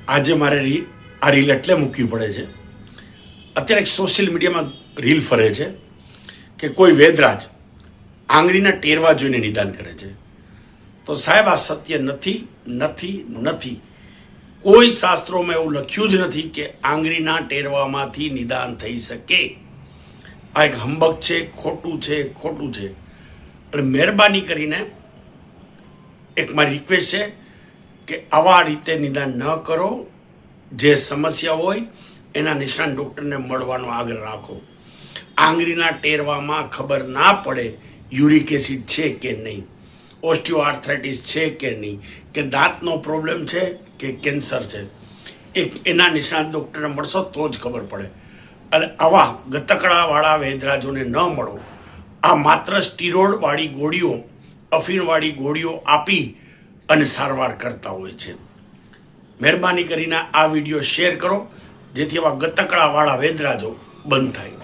આજે મારે આ રીલ એટલે મૂકવી પડે છે. અત્યારે એક સોશિયલ મીડિયામાં રીલ ફરે છે કે કોઈ વેદરાજ આંગળીના ટેરવા જોઈને નિદાન કરે છે. તો સાહેબ, આ સત્ય નથી નથી નથી. કોઈ શાસ્ત્રોમાં એવું લખ્યું જ નથી કે આંગળીના ટેરવામાંથી નિદાન થઈ શકે. આ એક હંબક છે, ખોટું છે, ખોટું છે. એટલે મહેરબાની કરીને એક મારી રિક્વેસ્ટ છે કે આવા રીતે નિદાન ન કરો. જે સમસ્યા હોય એના નિષ્ણાત ડૉક્ટરને મળવાનો આગ્રહ રાખો. આંગળીના ટેરવામાં ખબર ના પડે યુરિક એસિડ છે કે નહીં, ઓસ્ટિયોઆર્થરાઇટિસ છે કે નહીં, કે દાંતનો પ્રોબ્લેમ છે કે કેન્સર છે, એના નિષ્ણાત ડૉક્ટરને મળશો તો જ ખબર પડે. અને આવા ગતકડાવાળા વેદરાજોને ન મળો. આ માત્ર સ્ટીરોઇડવાળી ગોળીઓ, અફીણવાળી ગોળીઓ આપી અને સારવાર કરતા હોય છે. મહેરબાની કરીને આ વિડીયો શેર કરો જેથી આવા ગતકડાવાળા વેદરાજો બંધ થાય.